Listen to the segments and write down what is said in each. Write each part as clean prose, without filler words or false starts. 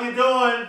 you doing?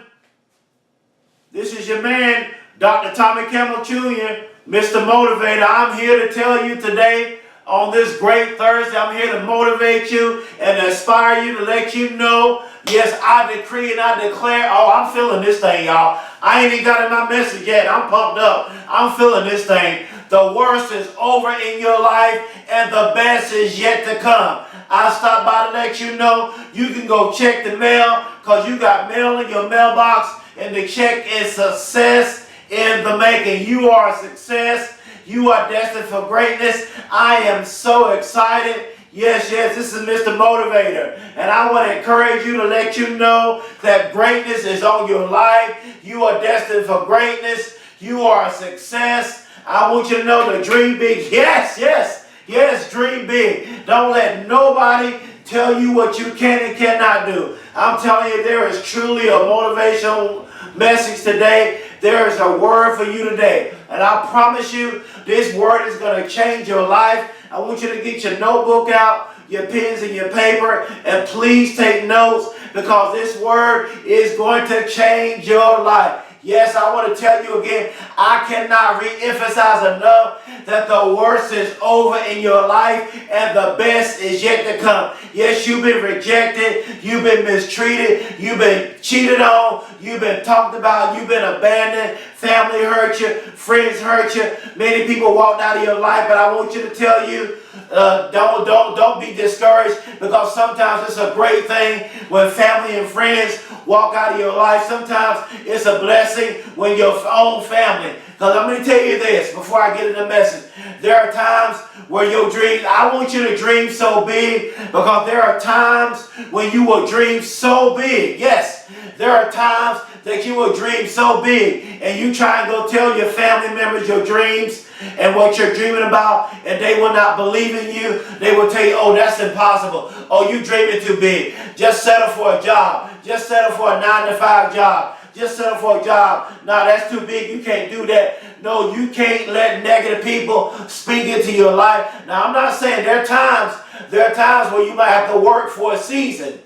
This is your man, Dr. Tommy Campbell Jr., Mr. Motivator. I'm here to tell you today, on this great Thursday, I'm here to motivate you and inspire you, to let you know, yes, I decree and I declare. Oh, I'm feeling this thing, y'all. I ain't even got in my message yet. I'm pumped up. I'm feeling this thing. The worst is over in your life and the best is yet to come. I stopped by to let you know you can go check the mail, because you got mail in your mailbox, and the check is success in the making. You are a success. You are destined for greatness. I am so excited. Yes, this is Mr. Motivator. And I want to encourage you, to let you know that greatness is on your life. You are destined for greatness. You are a success. I want you to know to dream big. Yes, dream big. Don't let nobody tell you what you can and cannot do. I'm telling you, there is truly a motivational message today. There is a word for you today. And I promise you, this word is going to change your life. I want you to get your notebook out, your pens and your paper, and please take notes, because this word is going to change your life. Yes, I want to tell you again, I cannot re-emphasize enough that the worst is over in your life and the best is yet to come. Yes, you've been rejected, you've been mistreated, you've been cheated on, you've been talked about, you've been abandoned, family hurt you, friends hurt you, many people walked out of your life, but I want you to tell you, don't be discouraged, because sometimes it's a great thing when family and friends walk out of your life. Sometimes it's a blessing when your own family. Because I'm going to tell you this before I get into the message. There are times where your dreams, I want you to dream so big, because there are times when you will dream so big. Yes, there are times that you will dream so big, and you try and go tell your family members your dreams and what you're dreaming about, and they will not believe in you. They will tell you, oh, that's impossible. Oh, you dreaming too big. Just settle for a job. Just settle for a 9-to-5 job. Just settle for a job. No, that's too big. You can't do that. No, you can't let negative people speak into your life. Now, I'm not saying there are times where you might have to work for a season.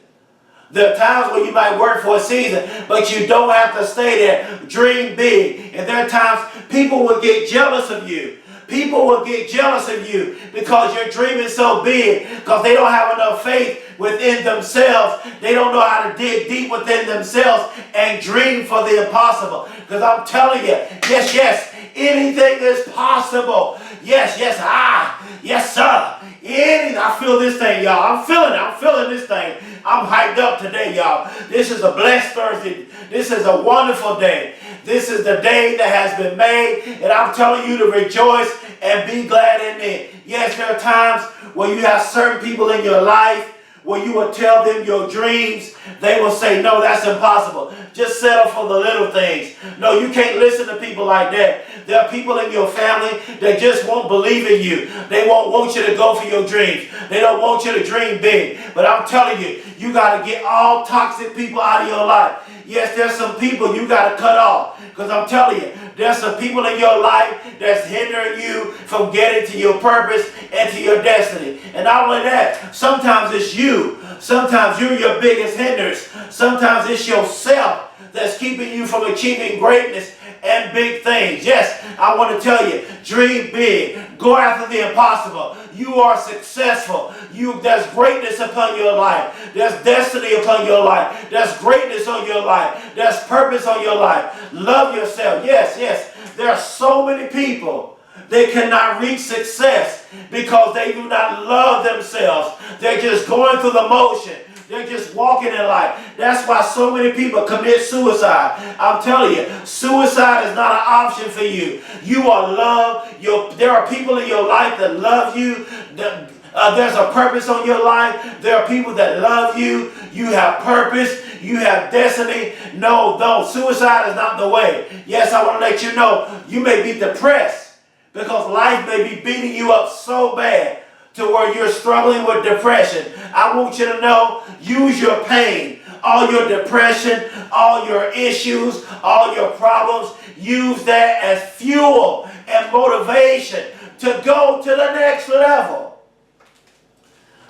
There are times where you might work for a season, but you don't have to stay there. Dream big. And there are times people will get jealous of you. People will get jealous of you because you're dreaming so big, because they don't have enough faith within themselves. They don't know how to dig deep within themselves and dream for the impossible. Because I'm telling you, yes, anything is possible. Yes, sir. Anything. I feel this thing, y'all. I'm feeling this thing. I'm hyped up today, y'all. This is a blessed Thursday. This is a wonderful day. This is the day that has been made, and I'm telling you to rejoice and be glad in it. Yes, there are times where you have certain people in your life where you will tell them your dreams. They will say, no, that's impossible. Just settle for the little things. No, you can't listen to people like that. There are people in your family that just won't believe in you. They won't want you to go for your dreams. They don't want you to dream big. But I'm telling you, you got to get all toxic people out of your life. Yes, there's some people you got to cut off. Because I'm telling you, there's some people in your life that's hindering you from getting to your purpose and to your destiny. And not only that, sometimes it's you. Sometimes you're your biggest hindrance. Sometimes it's yourself that's keeping you from achieving greatness and big things. Yes, I want to tell you, dream big. Go after the impossible. You are successful. There's greatness upon your life. There's destiny upon your life. There's greatness on your life. There's purpose on your life. Love yourself. Yes. There are so many people, they cannot reach success because they do not love themselves. They're just going through the motion. They're just walking in life. That's why so many people commit suicide. I'm telling you, suicide is not an option for you. You are loved. There are people in your life that love you. There's a purpose on your life. There are people that love you. You have purpose. You have destiny. No, suicide is not the way. Yes, I want to let you know, you may be depressed because life may be beating you up so bad to where you're struggling with depression. I want you to know, use your pain, all your depression, all your issues, all your problems, use that as fuel and motivation to go to the next level.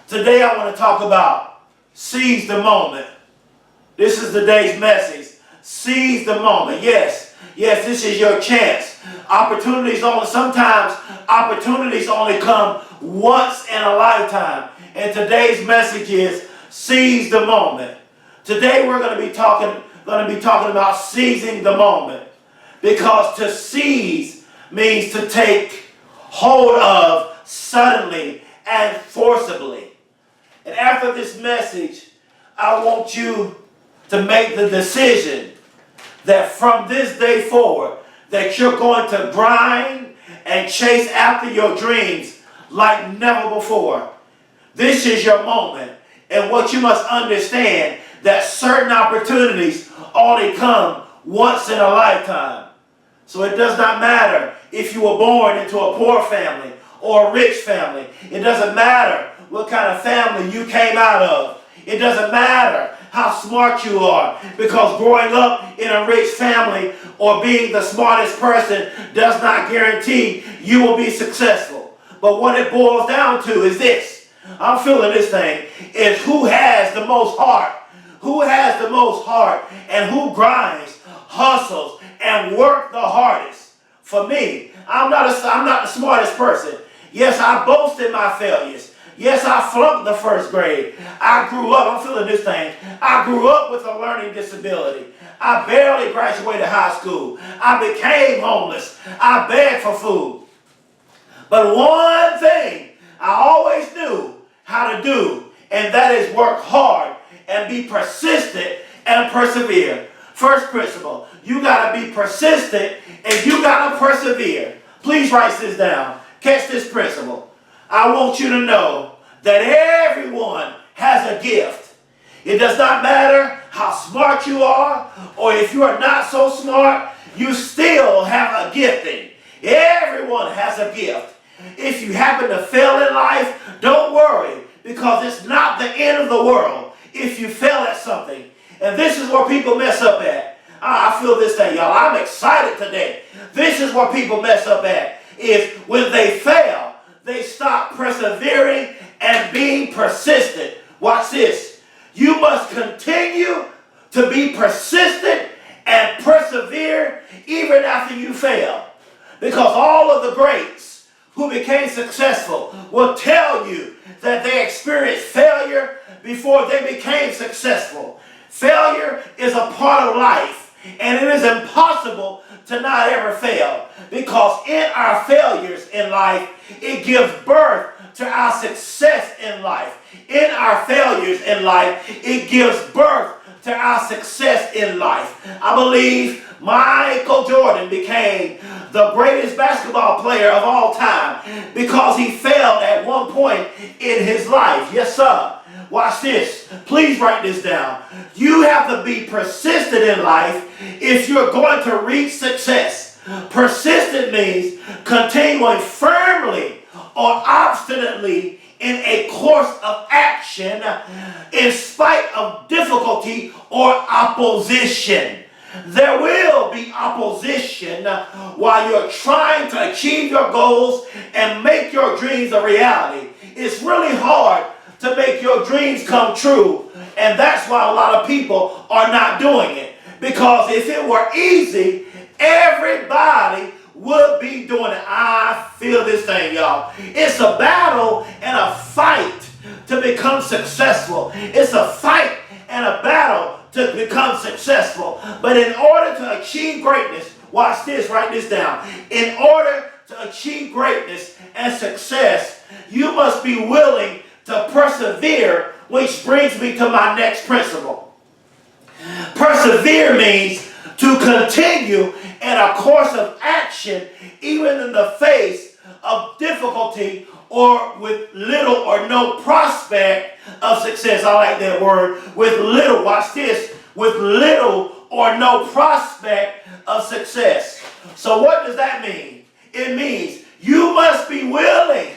Today I want to talk about seize the moment. This is today's message. Seize the moment. Yes, this is your chance. Sometimes opportunities only come once in a lifetime. And today's message is seize the moment. Today we're going to be talking about seizing the moment. Because to seize means to take hold of suddenly and forcibly. And after this message, I want you to make the decision that from this day forward, that you're going to grind and chase after your dreams like never before. This is your moment. And what you must understand, that certain opportunities only come once in a lifetime. So it does not matter if you were born into a poor family or a rich family. It doesn't matter what kind of family you came out of. It doesn't matter how smart you are, because growing up in a rich family or being the smartest person does not guarantee you will be successful. But what it boils down to is this. I'm feeling this thing, is who has the most heart. Who has the most heart and who grinds, hustles, and work the hardest. For me, I'm not the smartest person. Yes, I boast in my failures. Yes, I flunked the first grade. I grew up, I'm feeling this thing, I grew up with a learning disability. I barely graduated high school. I became homeless. I begged for food. But one thing I always knew how to do, and that is work hard and be persistent and persevere. First principle, you got to be persistent and you got to persevere. Please write this down. Catch this principle. I want you to know that everyone has a gift. It does not matter how smart you are, or if you are not so smart, you still have a gifting. Everyone has a gift. If you happen to fail in life, don't worry, because it's not the end of the world if you fail at something. And this is where people mess up at. I feel this thing, y'all. I'm excited today. This is where people mess up at, is when they fail, they stop persevering and being persistent. Watch this. You must continue to be persistent and persevere even after you fail. Because all of the greats who became successful will tell you that they experienced failure before they became successful. Failure is a part of life, and it is impossible to not ever fail, because in our failures in life, it gives birth to our success in life. In our failures in life, it gives birth to our success in life. I believe Michael Jordan became the greatest basketball player of all time because he failed at one point in his life. Yes, sir. Watch this. Please write this down. You have to be persistent in life if you're going to reach success. Persistent means continuing firmly or obstinately in a course of action in spite of difficulty or opposition. There will be opposition while you're trying to achieve your goals and make your dreams a reality. It's really hard to make your dreams come true, and that's why a lot of people are not doing it. Because if it were easy, everybody would be doing it. I feel this thing, y'all. It's a battle and a fight to become successful. It's a fight and a battle to become successful. But in order to achieve greatness, watch this, write this down. In order to achieve greatness and success, you must be willing to persevere, which brings me to my next principle. Persevere means to continue in a course of action even in the face of difficulty or with little or no prospect of success. I like that word. With little, watch this, with little or no prospect of success. So what does that mean? It means you must be willing.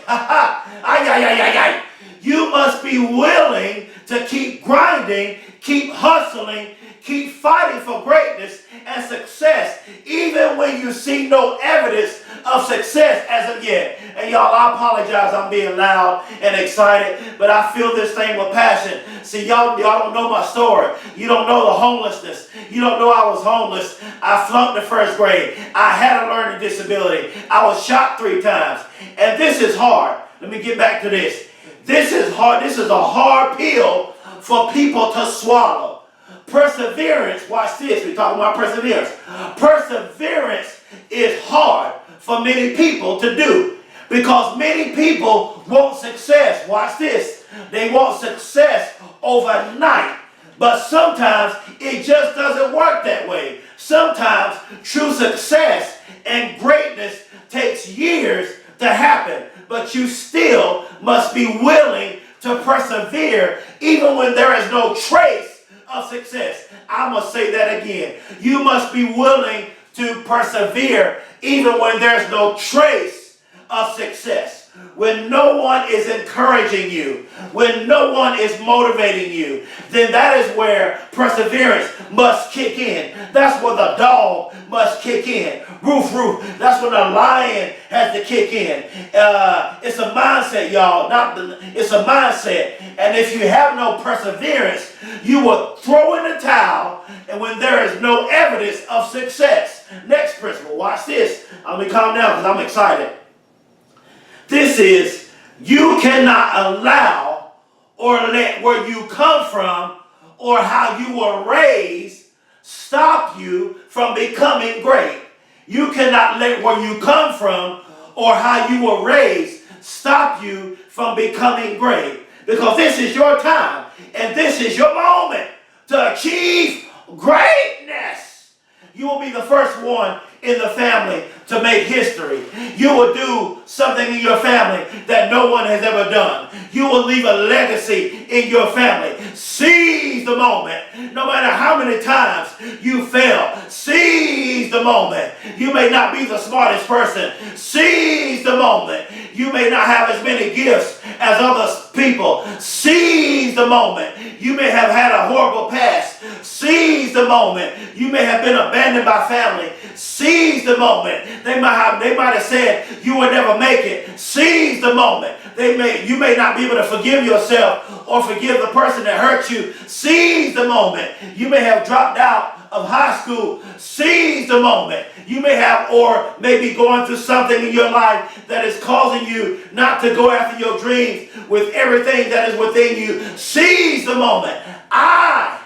You must be willing to keep grinding, keep hustling, keep fighting for greatness and success, even when you see no evidence of success as of yet. And y'all, I apologize, I'm being loud and excited, but I feel this thing with passion. See, y'all don't know my story. You don't know the homelessness. You don't know I was homeless. I flunked the first grade. I had a learning disability. I was shot 3 times. And this is hard. Let me get back to this. This is hard. This is a hard pill for people to swallow. Perseverance, watch this, we're talking about perseverance. Perseverance is hard for many people to do because many people want success. Watch this. They want success overnight, but sometimes it just doesn't work that way. Sometimes true success and greatness takes years to happen, but you still must be willing to persevere even when there is no trace of success. I must say that again. You must be willing to persevere even when there's no trace of success. When no one is encouraging you, when no one is motivating you, then that is where perseverance must kick in. That's where the dog must kick in. Roof, roof. That's when the lion has to kick in. It's a mindset, y'all. It's a mindset. And if you have no perseverance, you will throw in the towel and when there is no evidence of success. Next principle. Watch this. Let me calm down because I'm excited. This is, you cannot allow or let where you come from or how you were raised stop you from becoming great. You cannot let where you come from or how you were raised stop you from becoming great. Because this is your time and this is your moment to achieve greatness. You will be the first one in the family to make history. You will do something in your family that no one has ever done. You will leave a legacy in your family. Seize the moment. No matter how many times you fail, seize the moment. You may not be the smartest person. Seize the moment. You may not have as many gifts as other people. Seize the moment. You may have had a horrible past. Seize the moment. You may have been abandoned by family. Seize the moment. They might have said you would never make it. Seize the moment. You may not be able to forgive yourself or forgive the person that hurt you. Seize the moment. You may have dropped out of high school. Seize the moment. You may have or maybe going through something in your life that is causing you not to go after your dreams with everything that is within you. Seize the moment. I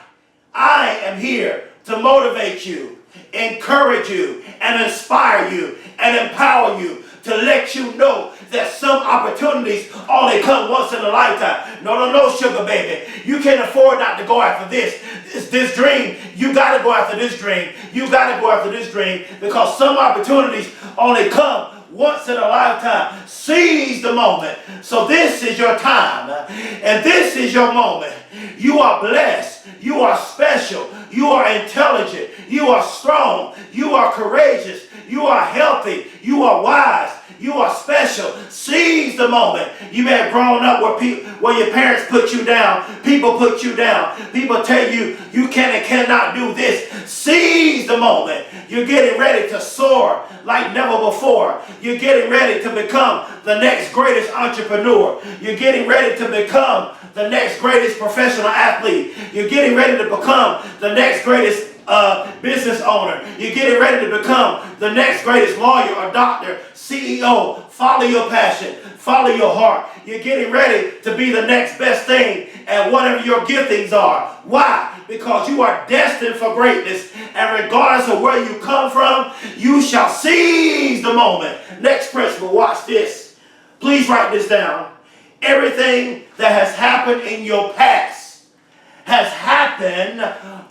am here to motivate you, encourage you, and inspire you, and empower you to let you know that some opportunities only come once in a lifetime. No, sugar baby. You can't afford not to go after this dream. You got to go after this dream. You got to go after this dream because some opportunities only come once in a lifetime. Seize the moment. So this is your time and this is your moment. You are blessed. You are special. You are intelligent. You are strong. You are courageous. You are healthy. You are wise. You are special. Seize the moment. You may have grown up where your parents put you down. People put you down. People tell you you can and cannot do this. Seize the moment. You're getting ready to soar like never before. You're getting ready to become the next greatest entrepreneur. You're getting ready to become the next greatest professional athlete. You're getting ready to become the next greatest business owner. You're getting ready to become the next greatest lawyer or doctor, CEO. Follow your passion. Follow your heart. You're getting ready to be the next best thing at whatever your giftings are. Why? Because you are destined for greatness. And regardless of where you come from, you shall seize the moment. Next principle, watch this. Please write this down. Everything that has happened in your past has happened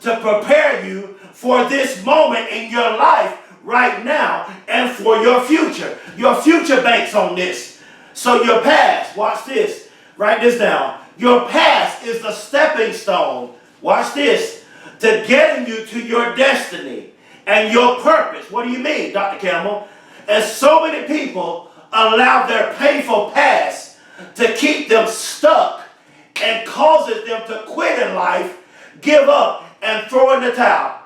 to prepare you for this moment in your life right now and for your future. Your future banks on this. So your past, watch this, write this down. Your past is the stepping stone, watch this, to getting you to your destiny and your purpose. What do you mean, Dr. Campbell? And so many people allow their painful past to keep them stuck and causes them to quit in life, give up, and throw in the towel.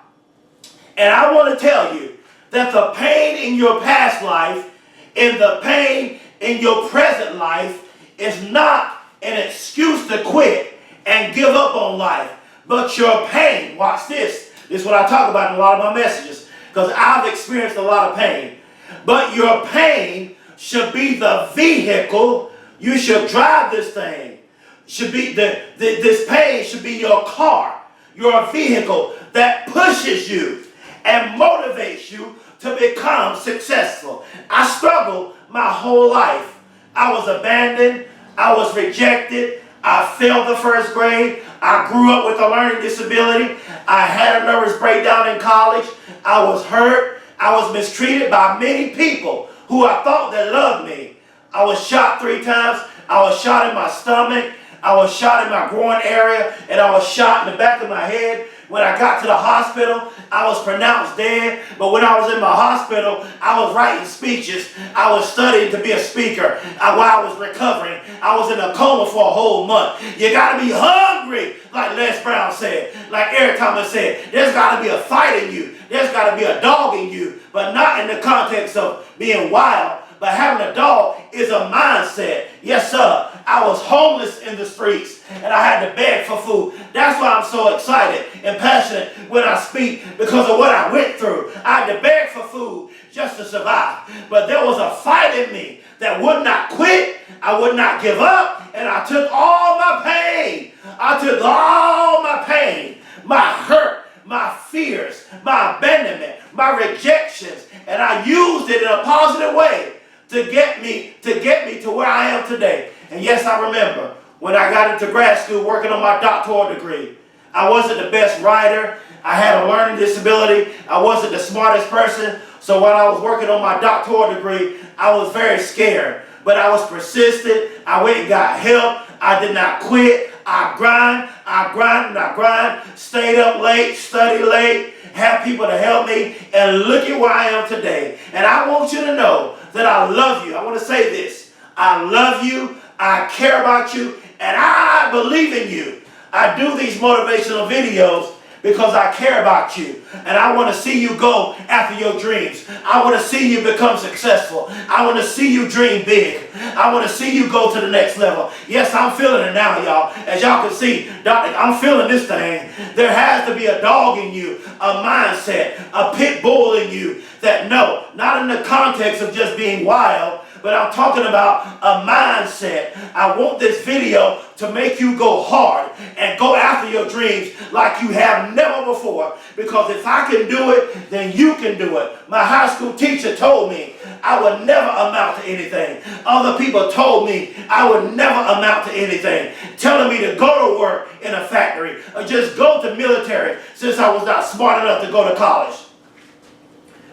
And I want to tell you that the pain in your past life in the pain in your present life is not an excuse to quit and give up on life. But your pain, watch this. This is what I talk about in a lot of my messages, because I've experienced a lot of pain. But your pain should be the vehicle. You should drive this thing. Should be this pain should be your car, your vehicle that pushes you and motivates you to become successful. I struggled my whole life. I was abandoned. I was rejected. I failed the first grade. I grew up with a learning disability. I had a nervous breakdown in college. I was hurt. I was mistreated by many people who I thought that loved me. I was shot 3 times. I was shot in my stomach. I was shot in my groin area, and I was shot in the back of my head. When I got to the hospital, I was pronounced dead. But when I was in my hospital, I was writing speeches. I was studying to be a speaker. While I was recovering, I was in a coma for a whole month. You got to be hungry, like Les Brown said, like Eric Thomas said. There's got to be a fight in you. There's got to be a dog in you, but not in the context of being wild. But having a dog is a mindset. Yes, sir. I was homeless in the streets, and I had to beg for food. That's why I'm so excited and passionate when I speak, because of what I went through. I had to beg for food just to survive. But there was a fight in me that would not quit. I would not give up, and I took all my pain. I took all my pain, my hurt, my fears, my abandonment, my rejections, and I used it in a positive way to get me to where I am today. And yes, I remember when I got into grad school working on my doctoral degree. I wasn't the best writer. I had a learning disability. I wasn't the smartest person. So while I was working on my doctoral degree, I was very scared. But I was persistent. I went and got help. I did not quit. I grind, and I grind. Stayed up late, studied late, had people to help me, and look at where I am today. And I want you to know that I love you. I want to say this. I love you. I care about you, and I believe in you. I do these motivational videos because I care about you, and I want to see you go after your dreams. I want to see you become successful. I want to see you dream big. I want to see you go to the next level. Yes, I'm feeling it now, y'all. As y'all can see, Doctor, I'm feeling this thing. There has to be a dog in you, a mindset, a pit bull in you that no, not in the context of just being wild, but I'm talking about a mindset. I want this video to make you go hard and go after your dreams like you have never before. Because if I can do it, then you can do it. My high school teacher told me I would never amount to anything. Other people told me I would never amount to anything, telling me to go to work in a factory or just go to military since I was not smart enough to go to college.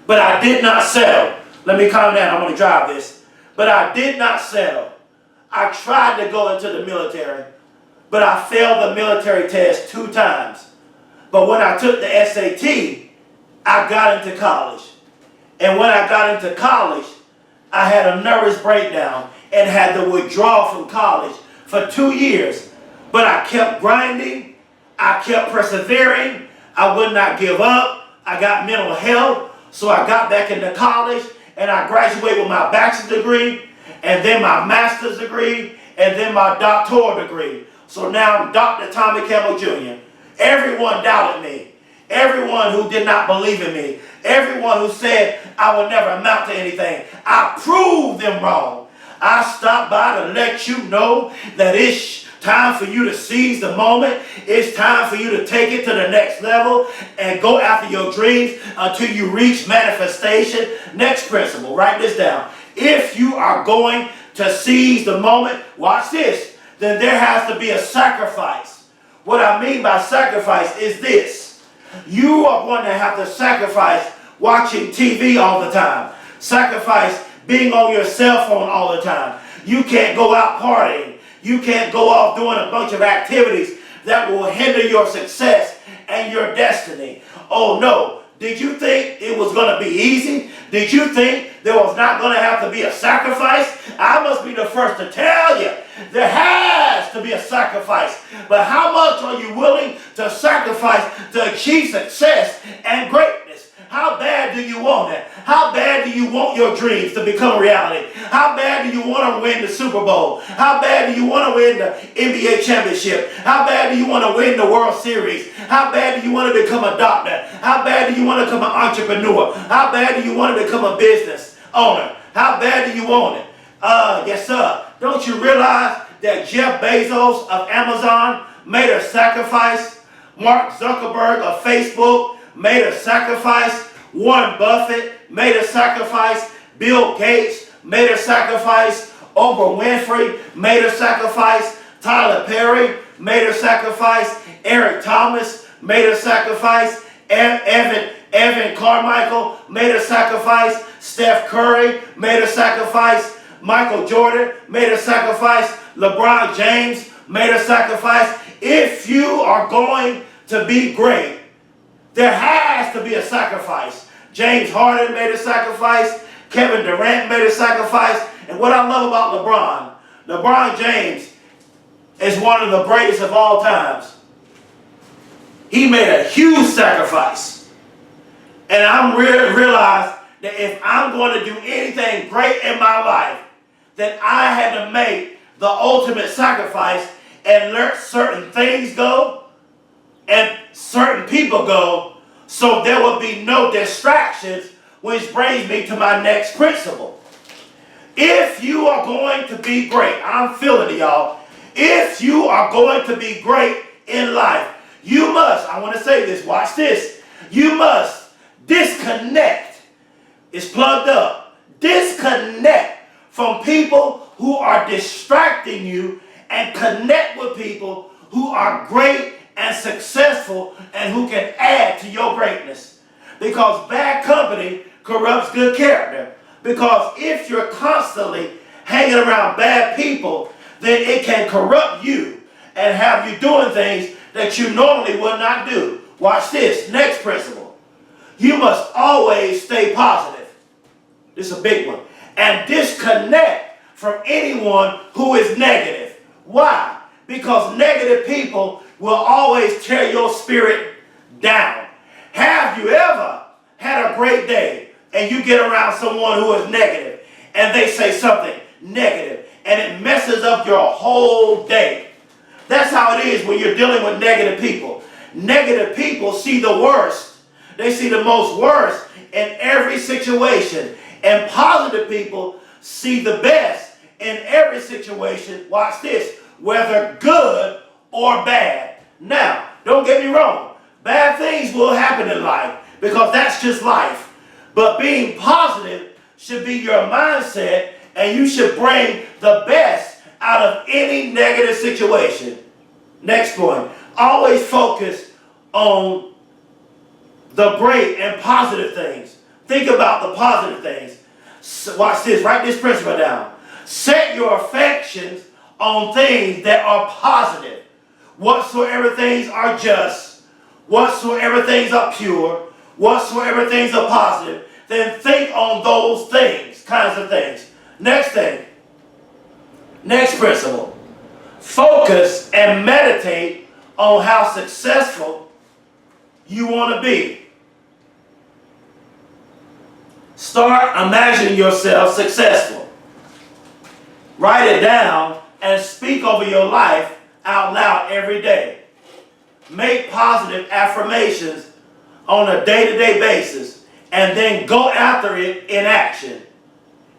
But I did not settle. Let me calm down. I'm going to drive this. But I did not settle. I tried to go into the military, but I failed the military test 2 times. But when I took the SAT, I got into college. And when I got into college, I had a nervous breakdown and had to withdraw from college for 2 years. But I kept grinding. I kept persevering. I would not give up. I got mental health, so I got back into college. And I graduated with my bachelor's degree, and then my master's degree, and then my doctoral degree. So now I'm Dr. Tommy Campbell Jr. Everyone doubted me. Everyone who did not believe in me. Everyone who said I would never amount to anything. I proved them wrong. I stopped by to let you know that it's time for you to seize the moment. It's time for you to take it to the next level and go after your dreams until you reach manifestation. Next principle, write this down. If you are going to seize the moment, watch this, then there has to be a sacrifice. What I mean by sacrifice is this. You are going to have to sacrifice watching TV all the time. Sacrifice being on your cell phone all the time. You can't go out partying. You can't go off doing a bunch of activities that will hinder your success and your destiny. Oh no. Did you think it was going to be easy? Did you think there was not going to have to be a sacrifice? I must be the first to tell you, there has to be a sacrifice. But how much are you willing to sacrifice to achieve success and greatness? How bad do you want it? How bad do you want your dreams to become reality? How bad do you want to win the Super Bowl? How bad do you want to win the NBA championship? How bad do you want to win the World Series? How bad do you want to become a doctor? How bad do you want to become an entrepreneur? How bad do you want to become a business owner? How bad do you want it? Yes, sir. Don't you realize that Jeff Bezos of Amazon made a sacrifice? Mark Zuckerberg of Facebook made a sacrifice. Warren Buffett made a sacrifice. Bill Gates made a sacrifice. Oprah Winfrey made a sacrifice. Tyler Perry made a sacrifice. Eric Thomas made a sacrifice. Evan Carmichael made a sacrifice. Steph Curry made a sacrifice. Michael Jordan made a sacrifice. LeBron James made a sacrifice. If you are going to be great, there has to be a sacrifice. James Harden made a sacrifice. Kevin Durant made a sacrifice. And what I love about LeBron James is one of the greatest of all times. He made a huge sacrifice. And I'm realized that if I'm going to do anything great in my life, then I had to make the ultimate sacrifice and let certain things go and certain people go, so there will be no distractions, which brings me to my next principle. If you are going to be great, I'm feeling it, y'all. If you are going to be great in life, you must, I want to say this, watch this, you must disconnect, it's plugged up, disconnect from people who are distracting you and connect with people who are great and successful and who can add to your greatness. Because bad company corrupts good character. Because if you're constantly hanging around bad people, then it can corrupt you and have you doing things that you normally would not do. Watch this, next principle. You must always stay positive. This is a big one. And disconnect from anyone who is negative. Why? Because negative people will always tear your spirit down. Have you ever had a great day and you get around someone who is negative and they say something negative and it messes up your whole day? That's how it is when you're dealing with negative people. Negative people see the worst. They see the most worst in every situation. And positive people see the best in every situation. Watch this. Whether good or bad. Now, don't get me wrong. Bad things will happen in life because that's just life. But being positive should be your mindset, and you should bring the best out of any negative situation. Next point. Always focus on the great and positive things. Think about the positive things. Watch this. Write this principle down. Set your affections on things that are positive. Whatsoever things are just, whatsoever things are pure, whatsoever things are positive, then think on those things, kinds of things. Next thing. Next principle. Focus and meditate on how successful you want to be. Start imagining yourself successful. Write it down and speak over your life out loud every day. Make positive affirmations on a day-to-day basis and then go after it in action.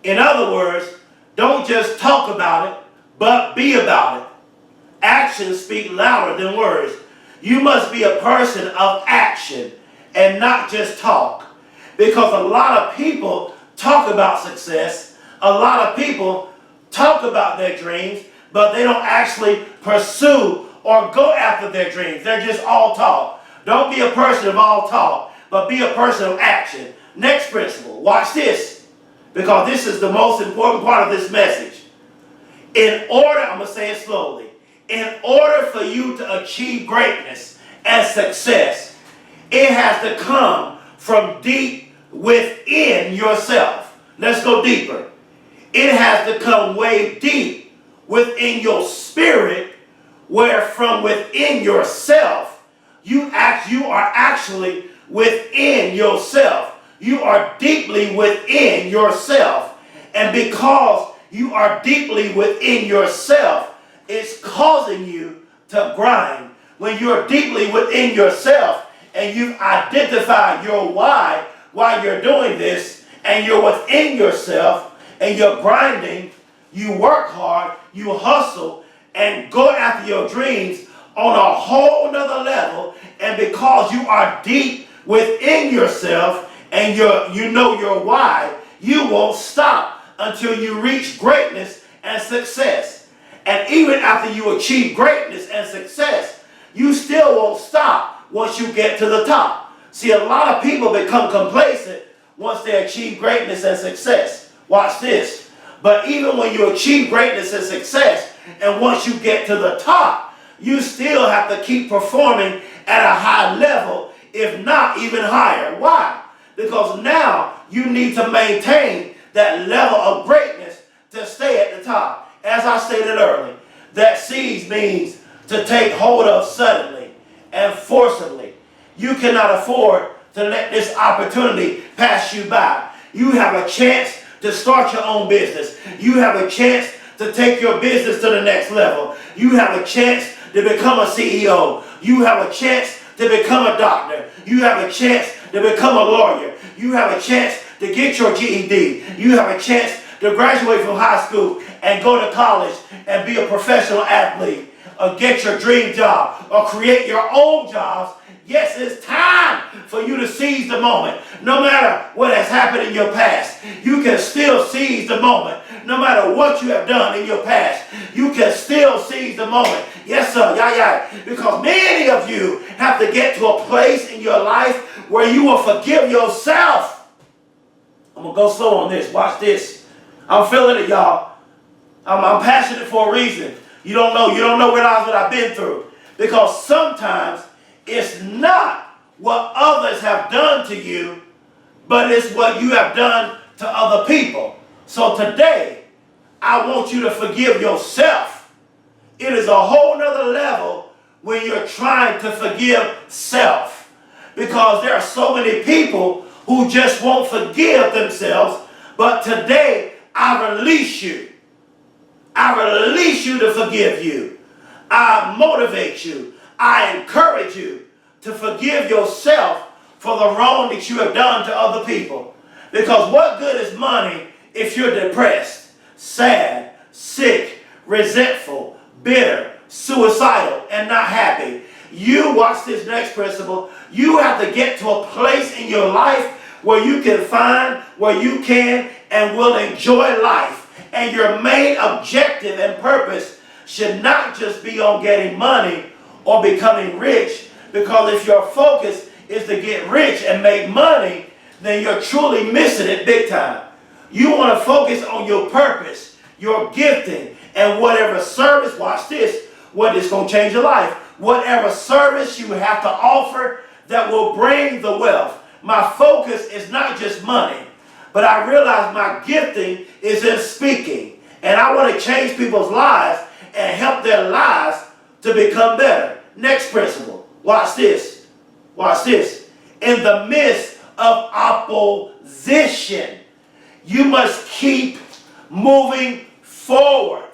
In other words, don't just talk about it, but be about it. Actions speak louder than words. You must be a person of action and not just talk. Because a lot of people talk about success, a lot of people talk about their dreams, but they don't actually pursue or go after their dreams. They're just all talk. Don't be a person of all talk, but be a person of action. Next principle, watch this, because this is the most important part of this message. In order, I'm going to say it slowly, in order for you to achieve greatness and success, it has to come from deep within yourself. Let's go deeper. It has to come way deep within your spirit, where from within yourself you are actually within yourself. You are deeply within yourself. And because you are deeply within yourself, it's causing you to grind. When you're deeply within yourself and you've identified your why you're doing this, and you're within yourself and you're grinding, you work hard, you hustle, and go after your dreams on a whole nother level. And because you are deep within yourself and you know your why, you won't stop until you reach greatness and success. And even after you achieve greatness and success, you still won't stop once you get to the top. See, a lot of people become complacent once they achieve greatness and success. Watch this. But even when you achieve greatness and success, and once you get to the top, you still have to keep performing at a high level, if not even higher. Why? Because now you need to maintain that level of greatness to stay at the top. As I stated earlier, that seize means to take hold of suddenly and forcibly. You cannot afford to let this opportunity pass you by. You have a chance to start your own business. You have a chance to take your business to the next level. You have a chance to become a CEO. You have a chance to become a doctor. You have a chance to become a lawyer. You have a chance to get your GED. You have a chance to graduate from high school and go to college and be a professional athlete, or get your dream job, or create your own jobs. Yes, it's time for you to seize the moment. No matter what has happened in your past, you can still seize the moment. No matter what you have done in your past, you can still seize the moment. Yes, sir. Because many of you have to get to a place in your life where you will forgive yourself. I'm going to go slow on this. Watch this. I'm feeling it, y'all. I'm passionate for a reason. You don't realize what I've been through. Because sometimes it's not what others have done to you, but it's what you have done to other people. So today, I want you to forgive yourself. It is a whole nother level when you're trying to forgive self. Because there are so many people who just won't forgive themselves. But today, I release you. I release you to forgive you. I motivate you. I encourage you to forgive yourself for the wrong that you have done to other people. Because what good is money if you're depressed, sad, sick, resentful, bitter, suicidal, and not happy? You, watch this next principle, you have to get to a place in your life where you can find, where you can and will enjoy life. And your main objective and purpose should not just be on getting money or becoming rich. Because if your focus is to get rich and make money, then you're truly missing it big time. You want to focus on your purpose, your gifting, and whatever service, watch this, what is going to change your life. Whatever service you have to offer that will bring the wealth. My focus is not just money, but I realize my gifting is in speaking. And I want to change people's lives and help their lives to become better. Next principle. Watch this. Watch this. In the midst of opposition, you must keep moving forward.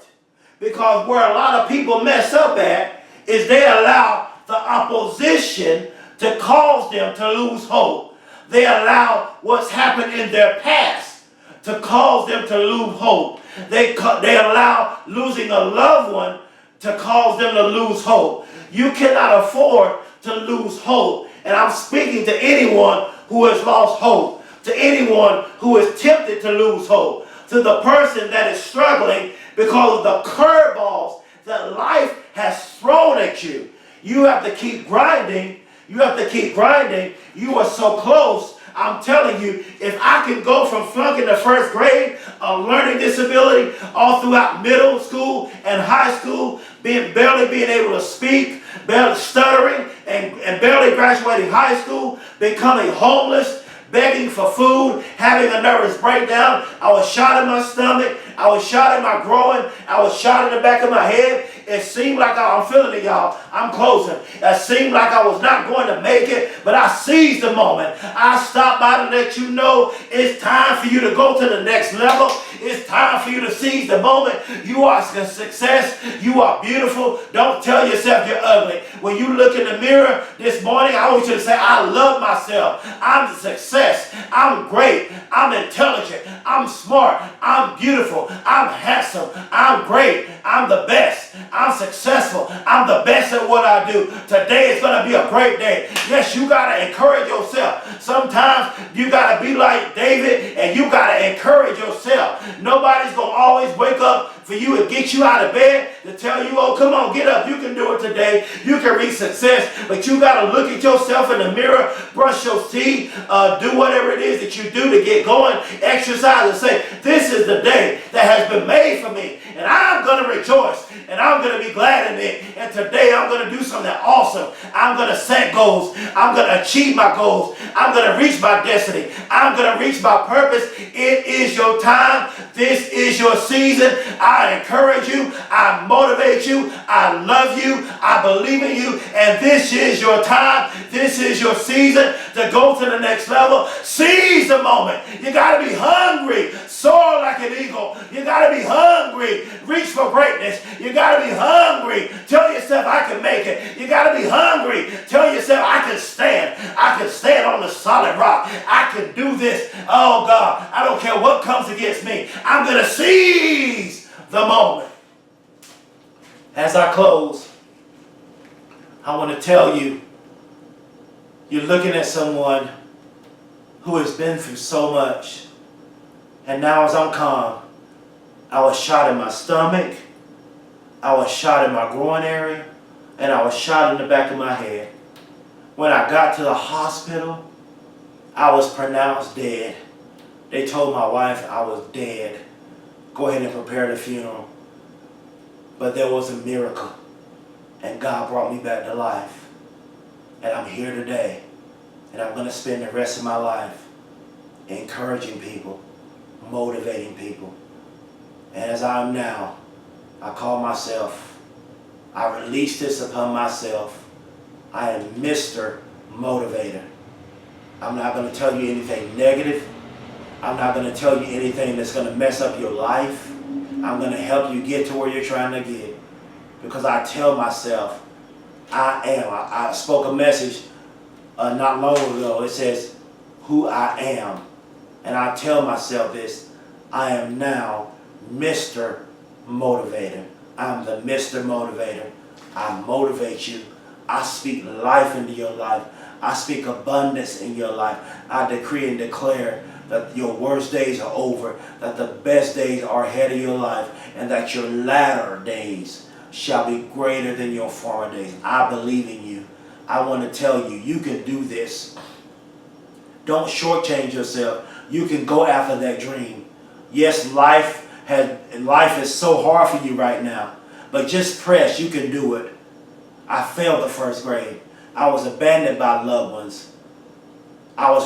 Because where a lot of people mess up at is they allow the opposition to cause them to lose hope. They allow what's happened in their past to cause them to lose hope. They allow losing a loved one to cause them to lose hope. You cannot afford to lose hope. And I'm speaking to anyone who has lost hope, to anyone who is tempted to lose hope, to the person that is struggling because of the curveballs that life has thrown at you. You have to keep grinding. You have to keep grinding. You are so close. I'm telling you, if I can go from flunking the first grade, a learning disability, all throughout middle school and high school, barely being able to speak, barely stuttering, and barely graduating high school, becoming homeless, begging for food, having a nervous breakdown. I was shot in my stomach. I was shot in my groin. I was shot in the back of my head. It seemed like I'm feeling it, y'all. I'm closing. It seemed like I was not going to make it, but I seized the moment. I stopped by to let you know it's time for you to go to the next level. It's time for you to seize the moment. You are a success. You are beautiful. Don't tell yourself you're ugly. When you look in the mirror this morning, I want you to say, I love myself. I'm a success. I'm great. I'm intelligent. I'm smart. I'm beautiful. I'm handsome. I'm great. I'm the best. I'm successful. I'm the best at what I do. Today is going to be a great day. Yes, you got to encourage yourself. Sometimes you got to be like David and you got to encourage yourself. Nobody's going to always wake up for you and get you out of bed to tell you, oh, come on, get up. You can do it today. You can reach success. But you got to look at yourself in the mirror, brush your teeth, do whatever it is that you do to get going, exercise, and say, this is the day that has been made for me. And I'm going to rejoice. And I'm going to be glad in it. And today I'm going to do something awesome. I'm going to set goals. I'm going to achieve my goals. I'm going to reach my destiny. I'm going to reach my purpose. It is your time. This is your season. I encourage you. I motivate you. I love you. I believe in you. And this is your time. This is your season to go to the next level. Seize the moment. You got to be hungry. Soar like an eagle. You got to be hungry. Reach for greatness. You got to be hungry. Tell yourself I can make it. You got to be hungry. Tell yourself I can stand. I can stand on the solid rock. I can do this. Oh God, I don't care what comes against me. I'm going to seize the moment. As I close, I want to tell you, you're looking at someone who has been through so much. And now as I'm calm, I was shot in my stomach, I was shot in my groin area, and I was shot in the back of my head. When I got to the hospital, I was pronounced dead. They told my wife I was dead. Go ahead and prepare the funeral. But there was a miracle, and God brought me back to life. And I'm here today, and I'm going to spend the rest of my life encouraging people, motivating people. And as I am now, I call myself, I release this upon myself, I am Mr. Motivator. I'm not going to tell you anything negative. I'm not going to tell you anything that's going to mess up your life. I'm going to help you get to where you're trying to get. Because I tell myself, I am. I spoke a message not long ago. It says, who I am. And I tell myself this, I am now Mr. Motivator. I'm the Mr. Motivator. I motivate you. I speak life into your life. I speak abundance in your life. I decree and declare that your worst days are over, that the best days are ahead of your life, and that your latter days shall be greater than your former days. I believe in you. I want to tell you, you can do this. Don't shortchange yourself. You can go after that dream. Yes, life is so hard for you right now, but just press. You can do it. I failed the first grade. I was abandoned by loved ones. I was